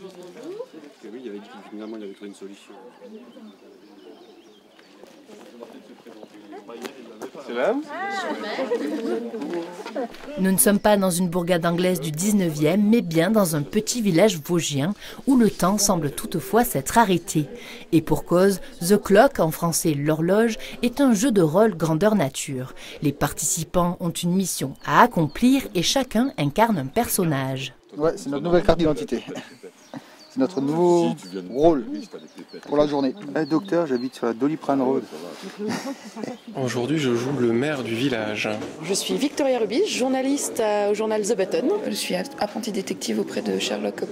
Oui, il avait dit qu'il finalement il avait trouvé une solution. C'est là ? Nous ne sommes pas dans une bourgade anglaise du 19e, mais bien dans un petit village vosgien où le temps semble toutefois s'être arrêté. Et pour cause, The Clock, en français l'horloge, est un jeu de rôle grandeur nature. Les participants ont une mission à accomplir et chacun incarne un personnage. Ouais, c'est notre nouvelle carte d'identité. C'est notre nouveau rôle pour la journée. Docteur, j'habite sur la Doliprane Road. Aujourd'hui, je joue le maire du village. Je suis Victoria Rubis, journaliste au journal The Button. Je suis apprentie détective auprès de Sherlock Holmes.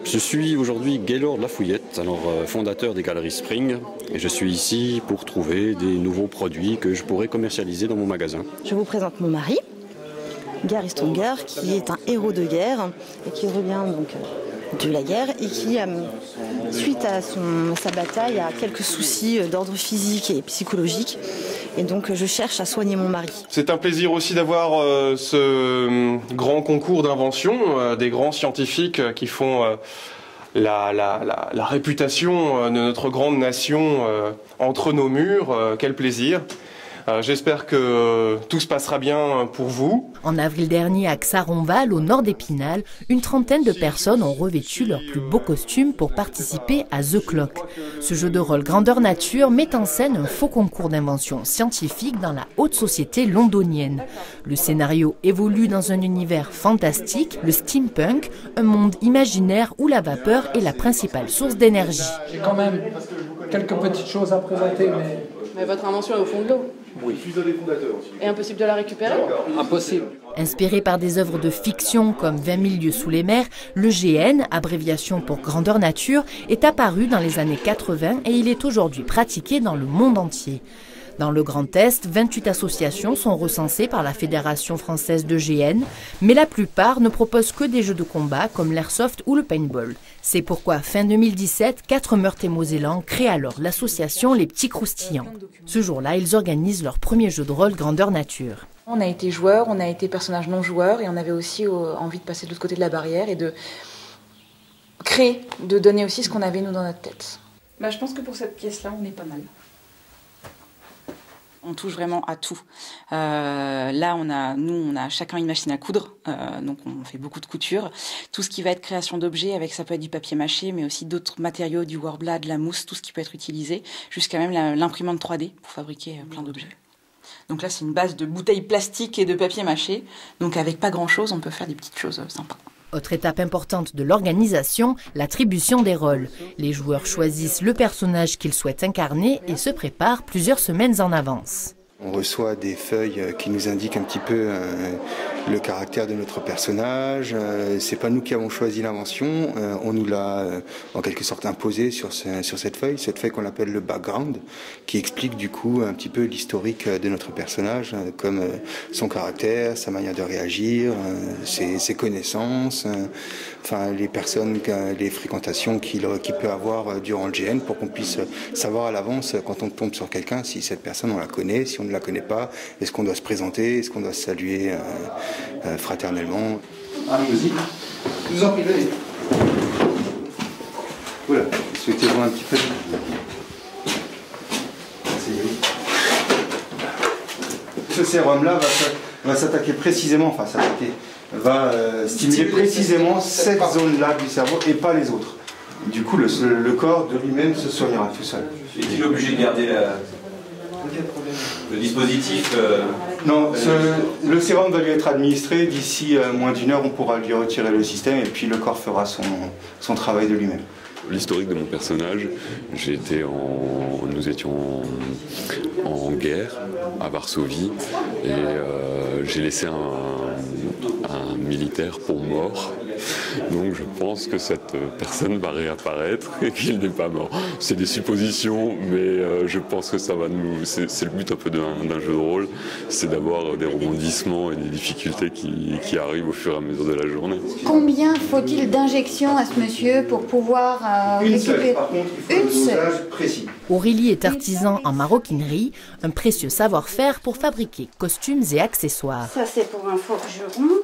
Je suis aujourd'hui Gaylord Lafouillette, fondateur des Galeries Spring, et je suis ici pour trouver des nouveaux produits que je pourrais commercialiser dans mon magasin. Je vous présente mon mari, Gary Stronger, qui est un héros de guerre et qui revient donc de la guerre et qui, suite à sa bataille, a quelques soucis d'ordre physique et psychologique. Et donc je cherche à soigner mon mari. C'est un plaisir aussi d'avoir ce grand concours d'invention, des grands scientifiques qui font la réputation de notre grande nation entre nos murs. Quel plaisir! J'espère que tout se passera bien pour vous. En avril dernier, à Xaronval, au nord d'Épinal, une trentaine de personnes ont revêtu leurs plus beaux costumes pour participer à The Clock. Ce jeu de rôle grandeur nature met en scène un faux concours d'invention scientifique dans la haute société londonienne. Le scénario évolue dans un univers fantastique, le steampunk, un monde imaginaire où la vapeur est la principale source d'énergie. J'ai quand même quelques petites choses à présenter, Mais votre invention est au fond de l'eau. Oui. Et impossible de la récupérer? Impossible. Inspiré par des œuvres de fiction comme 20 000 lieues sous les mers, le GN, abréviation pour grandeur nature, est apparu dans les années 80 et il est aujourd'hui pratiqué dans le monde entier. Dans le Grand Est, 28 associations sont recensées par la Fédération française de GN, mais la plupart ne proposent que des jeux de combat comme l'airsoft ou le paintball. C'est pourquoi, fin 2017, 4 Meurthe-et-Mosellans créent alors l'association Les Petits Croustillants. Ce jour-là, ils organisent leur premier jeu de rôle grandeur nature. On a été joueurs, on a été personnages non joueurs et on avait aussi envie de passer de l'autre côté de la barrière et de créer, de donner aussi ce qu'on avait nous dans notre tête. Je pense que pour cette pièce-là, on est pas mal. On touche vraiment à tout. Là, on a chacun une machine à coudre, donc on fait beaucoup de couture. Tout ce qui va être création d'objets, avec ça peut être du papier mâché, mais aussi d'autres matériaux, du Worbla, de la mousse, tout ce qui peut être utilisé, jusqu'à même l'imprimante 3D pour fabriquer plein d'objets. Donc là, c'est une base de bouteilles plastiques et de papier mâché. Donc avec pas grand-chose, on peut faire des petites choses sympas. Autre étape importante de l'organisation, l'attribution des rôles. Les joueurs choisissent le personnage qu'ils souhaitent incarner et se préparent plusieurs semaines en avance. On reçoit des feuilles qui nous indiquent un petit peu le caractère de notre personnage. C'est pas nous qui avons choisi l'invention, on nous l'a en quelque sorte imposé sur cette feuille qu'on appelle le background, qui explique du coup un petit peu l'historique de notre personnage, comme son caractère, sa manière de réagir, ses connaissances, enfin les fréquentations qu'il peut avoir durant le GN, pour qu'on puisse savoir à l'avance quand on tombe sur quelqu'un si cette personne on la connaît, si on ne la connaît pas, est-ce qu'on doit se présenter, est-ce qu'on doit se saluer fraternellement. Allons-y. Je vous en prie, venez. Voilà, souhaitez-vous un petit peu. Ce sérum-là va s'attaquer précisément, va stimuler précisément cette zone-là du cerveau et pas les autres. Du coup, le corps de lui-même se soignera tout seul. Est-il obligé de garder le dispositif Non, le sérum va lui être administré. D'ici moins d'une heure, on pourra lui retirer le système et puis le corps fera son travail de lui-même. L'historique de mon personnage, nous étions en guerre à Varsovie et j'ai laissé un militaire pour mort. Donc je pense que cette personne va réapparaître et qu'il n'est pas mort. C'est des suppositions, mais je pense que ça va nous... C'est le but un peu d'un jeu de rôle, c'est d'avoir des rebondissements et des difficultés qui arrivent au fur et à mesure de la journée. Combien faut-il d'injections à ce monsieur pour pouvoir Une seule, par contre, il faut un dosage précis. Aurélie est artisan en maroquinerie, un précieux savoir-faire pour fabriquer costumes et accessoires. Ça c'est pour un forgeron.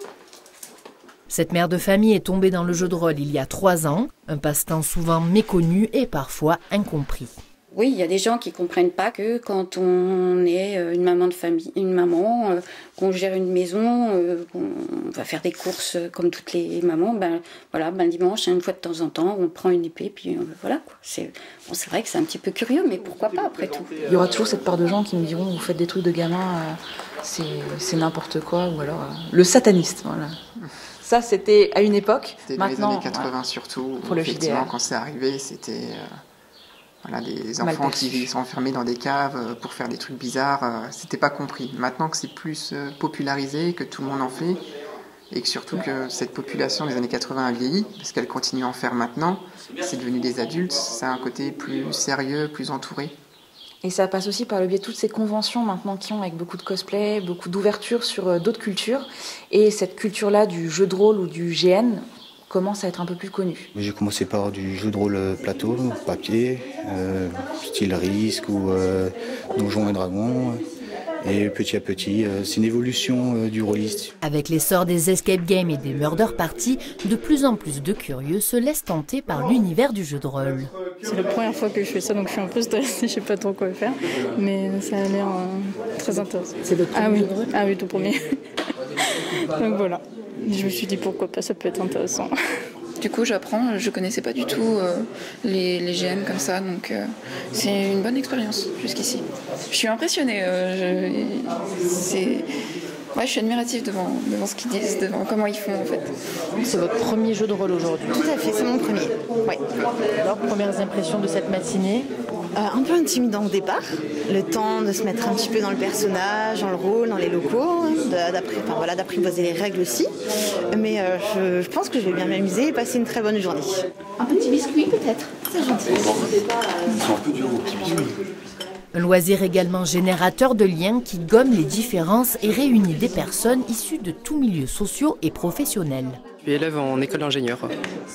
Cette mère de famille est tombée dans le jeu de rôle il y a 3 ans, un passe-temps souvent méconnu et parfois incompris. Oui, il y a des gens qui ne comprennent pas que quand on est une maman de famille, qu'on gère une maison, qu'on va faire des courses comme toutes les mamans, le dimanche, une fois de temps en temps, on prend une épée, puis voilà. C'est vrai que c'est un petit peu curieux, mais pourquoi pas après tout. Il y aura toujours cette part de gens qui me diront, vous faites des trucs de gamin, c'est n'importe quoi, ou alors le sataniste, voilà. Ça, c'était à une époque. C'était dans les années 80 surtout. Pour le effectivement, JDR. quand c'est arrivé, c'était des enfants qui sont enfermés dans des caves pour faire des trucs bizarres. C'était pas compris. Maintenant que c'est plus popularisé, que tout le monde en fait, et que surtout que cette population des années 80 a vieilli, parce qu'elle continue à en faire maintenant, c'est devenu des adultes, ça a un côté plus sérieux, plus entouré. Et ça passe aussi par le biais de toutes ces conventions maintenant qui ont avec beaucoup de cosplay, beaucoup d'ouverture sur d'autres cultures. Et cette culture-là du jeu de rôle ou du GN commence à être un peu plus connue. J'ai commencé par du jeu de rôle plateau, papier, style Risque ou Donjons et Dragons. Et petit à petit, c'est une évolution du rôliste. Avec l'essor des escape games et des murder parties, de plus en plus de curieux se laissent tenter par l'univers du jeu de rôle. C'est la première fois que je fais ça, donc je suis un peu stressée, je sais pas trop quoi faire, mais ça a l'air très intéressant. C'est votre premier jeu de rôle ? Ah oui, tout premier. Donc voilà, je me suis dit pourquoi pas, ça peut être intéressant. Du coup, j'apprends, je connaissais pas du tout les GM comme ça, donc c'est une bonne expérience jusqu'ici. Je suis impressionnée, je suis admirative devant ce qu'ils disent, devant comment ils font en fait. C'est votre premier jeu de rôle aujourd'hui ? Tout à fait, c'est mon premier. Ouais. Alors, premières impressions de cette matinée ? Un peu intimidant au départ, le temps de se mettre un petit peu dans le personnage, dans le rôle, dans les locaux, d'apprivoiser les règles aussi. Mais je pense que je vais bien m'amuser et passer une très bonne journée. Un petit biscuit peut-être. C'est gentil. Ils sont un peu durs, vos petits biscuits. Un loisir également générateur de liens qui gomme les différences et réunit des personnes issues de tous milieux sociaux et professionnels. Je suis élève en école d'ingénieur.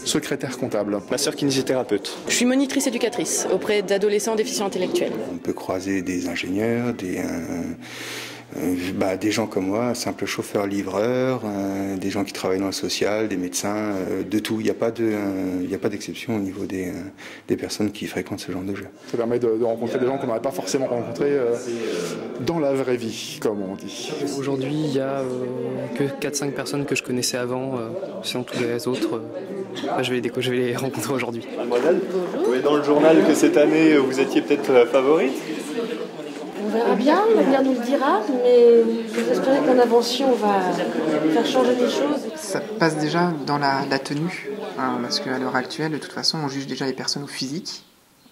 Secrétaire comptable. Ma sœur kinésithérapeute. Je suis monitrice éducatrice auprès d'adolescents déficients intellectuels. On peut croiser des ingénieurs, des gens comme moi, simples chauffeurs-livreurs, des gens qui travaillent dans le social, des médecins, de tout. Il n'y a pas d'exception au niveau des personnes qui fréquentent ce genre de jeu. Ça permet de rencontrer des gens qu'on n'aurait pas forcément rencontrés dans la vraie vie, comme on dit. Aujourd'hui, il n'y a que 4-5 personnes que je connaissais avant. Sinon, tous les autres, je vais les rencontrer aujourd'hui. Mademoiselle, vous voyez dans le journal que cette année, vous étiez peut-être favorite ? On verra bien, l'avenir nous le dira, mais j'espère qu'en invention, on va faire changer les choses. Ça passe déjà dans la tenue, parce qu'à l'heure actuelle, de toute façon, on juge déjà les personnes au physique.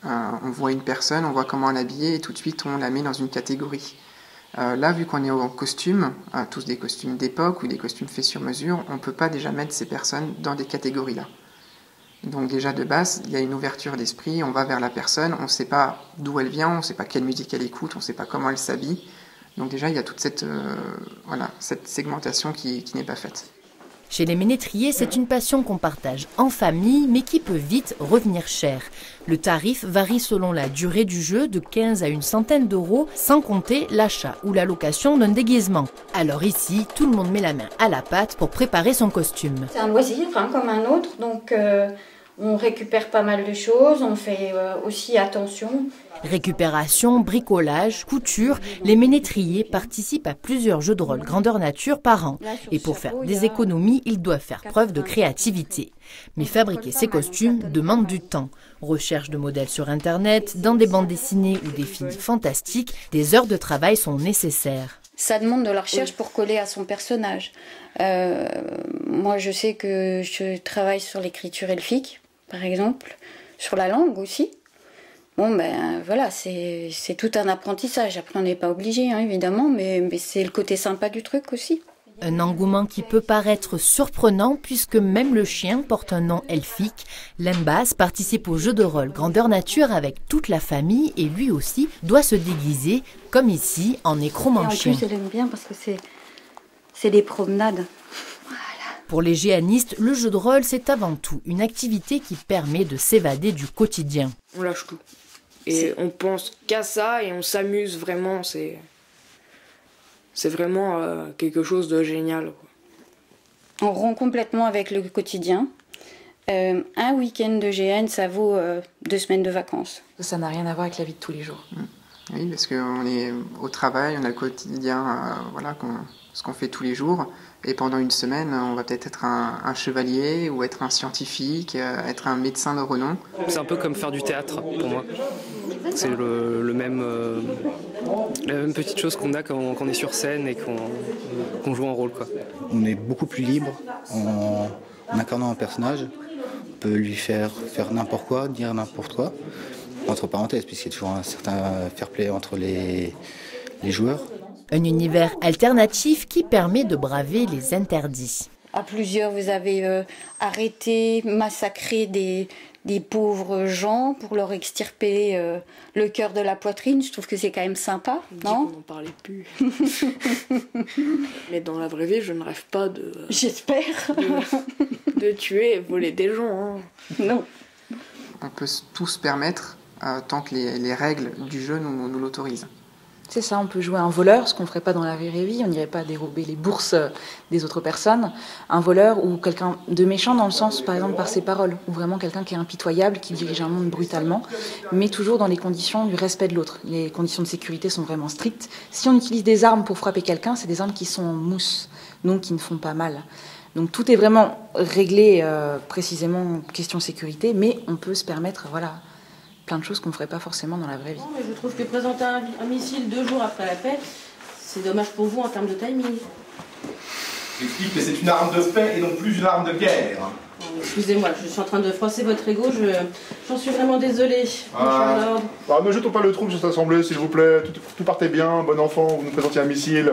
On voit une personne, on voit comment elle est habillée, et tout de suite, on la met dans une catégorie. Là, vu qu'on est en costume, tous des costumes d'époque ou des costumes faits sur mesure, on ne peut pas déjà mettre ces personnes dans des catégories-là. Donc déjà de base, il y a une ouverture d'esprit, on va vers la personne, on ne sait pas d'où elle vient, on ne sait pas quelle musique elle écoute, on ne sait pas comment elle s'habille. Donc déjà, il y a toute cette segmentation qui n'est pas faite. Chez les ménétriers, c'est une passion qu'on partage en famille, mais qui peut vite revenir cher. Le tarif varie selon la durée du jeu, de 15 à une centaine d'euros, sans compter l'achat ou la location d'un déguisement. Alors ici, tout le monde met la main à la pâte pour préparer son costume. C'est un loisir comme un autre, donc on récupère pas mal de choses, on fait aussi attention. Récupération, bricolage, couture, les ménétriers participent à plusieurs jeux de rôle grandeur nature par an. Et pour faire des économies, ils doivent faire preuve de créativité. Mais fabriquer ces costumes demande du temps. Recherche de modèles sur Internet, dans des bandes dessinées ou des films fantastiques, des heures de travail sont nécessaires. Ça demande de la recherche pour coller à son personnage. Moi, je sais que je travaille sur l'écriture elfique, par exemple, sur la langue aussi. Bon, voilà, c'est tout un apprentissage. Après, on n'est pas obligé, évidemment, mais c'est le côté sympa du truc aussi. Un engouement qui peut paraître surprenant puisque même le chien porte un nom elfique. Lembas participe au jeu de rôle grandeur nature avec toute la famille et lui aussi doit se déguiser, comme ici, en nécromancien. En plus, elle aime bien parce que c'est des promenades. Pour les géanistes, le jeu de rôle, c'est avant tout une activité qui permet de s'évader du quotidien. On lâche tout. Et on pense qu'à ça et on s'amuse vraiment. C'est vraiment quelque chose de génial. On rompt complètement avec le quotidien. Un week-end de GN, ça vaut 2 semaines de vacances. Ça n'a rien à voir avec la vie de tous les jours. Oui, parce qu'on est au travail, on a le quotidien, voilà, ce qu'on fait tous les jours. Et pendant une semaine, on va peut-être être un chevalier ou être un scientifique, être un médecin de renom. C'est un peu comme faire du théâtre pour moi. C'est la même petite chose qu'on a quand on est sur scène et qu'on joue un rôle, quoi. On est beaucoup plus libre en incarnant un personnage. On peut lui faire n'importe quoi, dire n'importe quoi, entre parenthèses, puisqu'il y a toujours un certain fair play entre les joueurs. Un univers alternatif qui permet de braver les interdits. À plusieurs, vous avez arrêté, massacré des pauvres gens pour leur extirper le cœur de la poitrine. Je trouve que c'est quand même sympa, non ? On n'en parlait plus. Mais dans la vraie vie, je ne rêve pas de... J'espère. De tuer et voler des gens. Hein. Non. On peut tout se permettre tant que les règles du jeu nous l'autorisent. C'est ça, on peut jouer un voleur, ce qu'on ne ferait pas dans la vraie vie, on n'irait pas dérober les bourses des autres personnes. Un voleur ou quelqu'un de méchant dans le sens, par exemple, par ses paroles, ou vraiment quelqu'un qui est impitoyable, qui dirige un monde brutalement, mais toujours dans les conditions du respect de l'autre. Les conditions de sécurité sont vraiment strictes. Si on utilise des armes pour frapper quelqu'un, c'est des armes qui sont en mousse, donc qui ne font pas mal. Donc tout est vraiment réglé précisément question sécurité, mais on peut se permettre, voilà, plein de choses qu'on ne ferait pas forcément dans la vraie vie. Non, mais je trouve que présenter un missile 2 jours après la paix, c'est dommage pour vous en termes de timing. J'explique que c'est une arme de paix et non plus une arme de guerre. Excusez-moi, je suis en train de froisser votre ego, j'en suis vraiment désolée. Ne jetons pas le trouble sur cette assemblée, s'il vous plaît. Tout partait bien, bon enfant, vous nous présentiez un missile.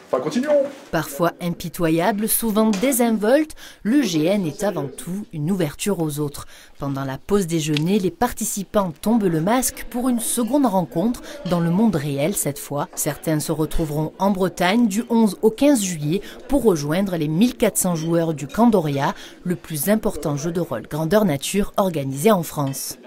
Enfin, continuons. Parfois impitoyable, souvent désinvolte, le GN est avant tout une ouverture aux autres. Pendant la pause déjeuner, les participants tombent le masque pour une seconde rencontre dans le monde réel cette fois. Certains se retrouveront en Bretagne du 11 au 15 juillet pour rejoindre les 1400 joueurs du Candoria, le plus important jeu de rôle grandeur nature organisé en France.